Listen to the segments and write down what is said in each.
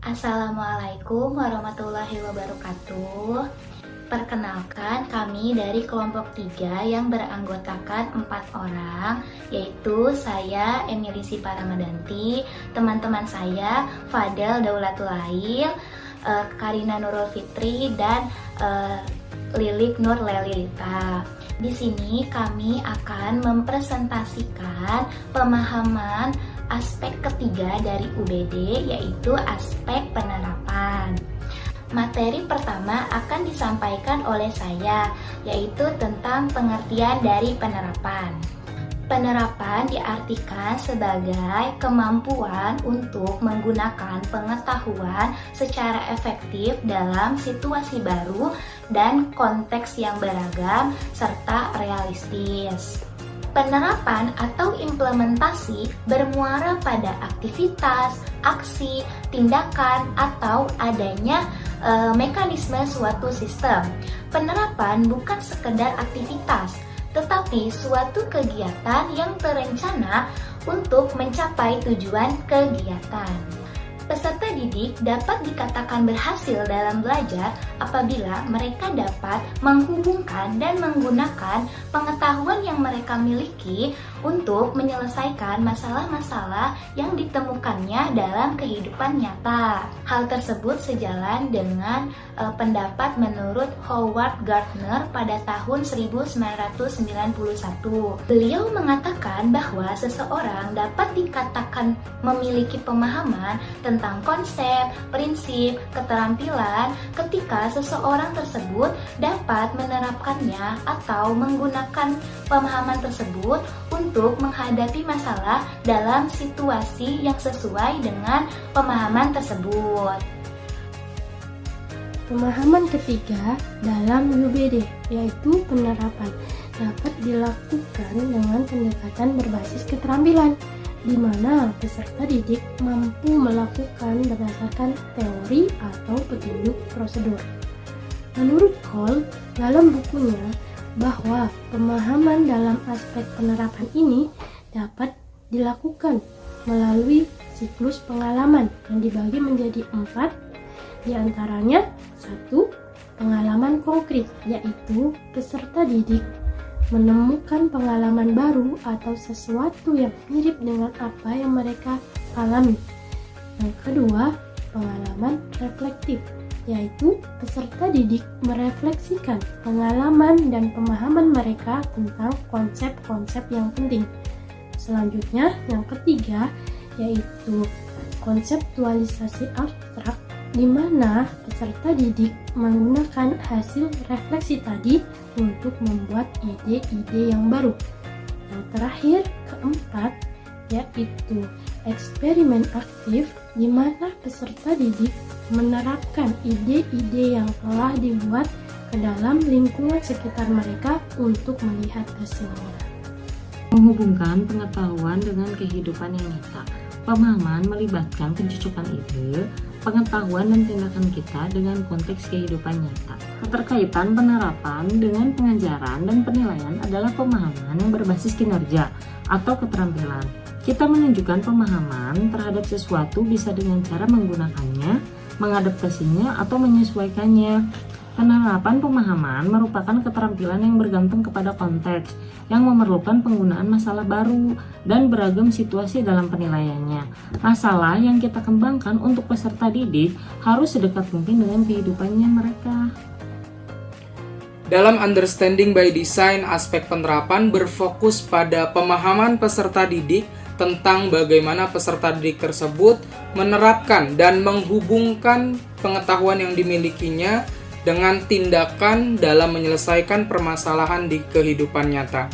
Assalamualaikum warahmatullahi wabarakatuh. Perkenalkan, kami dari kelompok 3 yang beranggotakan 4 orang, yaitu saya Emilisi Paramadanti, teman-teman saya Fadel Daulatul Lail, Karina Nurul Fitri, dan Lilik Nur Lelita. Di sini kami akan mempresentasikan pemahaman aspek ketiga dari UBD, yaitu aspek penerapan. Materi pertama akan disampaikan oleh saya, yaitu tentang pengertian dari penerapan. Penerapan diartikan sebagai kemampuan untuk menggunakan pengetahuan secara efektif dalam situasi baru dan konteks yang beragam serta realistis. Penerapan atau implementasi bermuara pada aktivitas, aksi, tindakan, atau adanya mekanisme suatu sistem. Penerapan bukan sekedar aktivitas, tetapi suatu kegiatan yang terencana untuk mencapai tujuan kegiatan. Peserta didik dapat dikatakan berhasil dalam belajar apabila mereka dapat menghubungkan dan menggunakan pengetahuan yang mereka miliki untuk menyelesaikan masalah-masalah yang ditemukannya dalam kehidupan nyata. Hal tersebut sejalan dengan pendapat menurut Howard Gardner pada tahun 1991. Beliau mengatakan bahwa seseorang dapat dikatakan memiliki pemahaman tentang konsep, prinsip, keterampilan ketika seseorang tersebut dapat menerapkannya atau menggunakan pemahaman tersebut untuk menghadapi masalah dalam situasi yang sesuai dengan pemahaman tersebut. Pemahaman ketiga dalam UBD, yaitu penerapan, dapat dilakukan dengan pendekatan berbasis keterampilan, di mana peserta didik mampu melakukan berdasarkan teori atau petunjuk prosedur. Menurut Cole dalam bukunya bahwa pemahaman dalam aspek penerapan ini dapat dilakukan melalui siklus pengalaman yang dibagi menjadi 4, di antaranya 1. Pengalaman konkret, yaitu peserta didik menemukan pengalaman baru atau sesuatu yang mirip dengan apa yang mereka alami. Yang kedua, pengalaman reflektif, yaitu peserta didik merefleksikan pengalaman dan pemahaman mereka tentang konsep-konsep yang penting. Selanjutnya, yang ketiga, yaitu konseptualisasi abstrak, di mana peserta didik menggunakan hasil refleksi tadi untuk membuat ide-ide yang baru. Yang terakhir, keempat, yaitu eksperimen aktif, di mana peserta didik menerapkan ide-ide yang telah dibuat ke dalam lingkungan sekitar mereka untuk melihat hasilnya. Menghubungkan pengetahuan dengan kehidupan yang nyata. Pemahaman melibatkan pencucukan ide, pengetahuan dan tindakan kita dengan konteks kehidupan nyata. Keterkaitan penerapan dengan pengajaran dan penilaian adalah pemahaman yang berbasis kinerja atau keterampilan. Kita menunjukkan pemahaman terhadap sesuatu bisa dengan cara menggunakannya, mengadaptasinya, atau menyesuaikannya. Penerapan pemahaman merupakan keterampilan yang bergantung kepada konteks, yang memerlukan penggunaan masalah baru dan beragam situasi dalam penilaiannya. Masalah yang kita kembangkan untuk peserta didik harus sedekat mungkin dengan kehidupannya mereka. Dalam Understanding by Design, aspek penerapan berfokus pada pemahaman peserta didik tentang bagaimana peserta didik tersebut menerapkan dan menghubungkan pengetahuan yang dimilikinya dengan tindakan dalam menyelesaikan permasalahan di kehidupan nyata.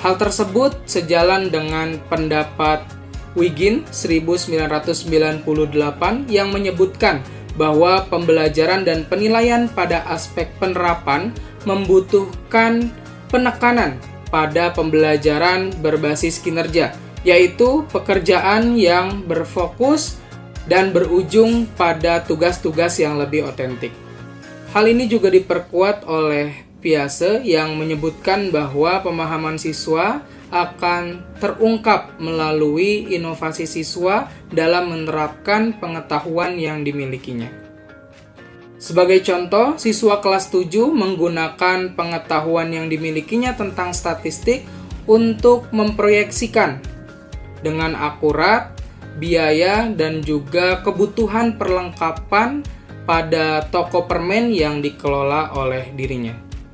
Hal tersebut sejalan dengan pendapat Wiggin 1998 yang menyebutkan bahwa pembelajaran dan penilaian pada aspek penerapan membutuhkan penekanan pada pembelajaran berbasis kinerja, yaitu pekerjaan yang berfokus dan berujung pada tugas-tugas yang lebih otentik. Hal ini juga diperkuat oleh Piase yang menyebutkan bahwa pemahaman siswa akan terungkap melalui inovasi siswa dalam menerapkan pengetahuan yang dimilikinya. Sebagai contoh, siswa kelas 7 menggunakan pengetahuan yang dimilikinya tentang statistik untuk memproyeksikan dengan akurat biaya dan juga kebutuhan perlengkapan pada toko permen yang dikelola oleh dirinya.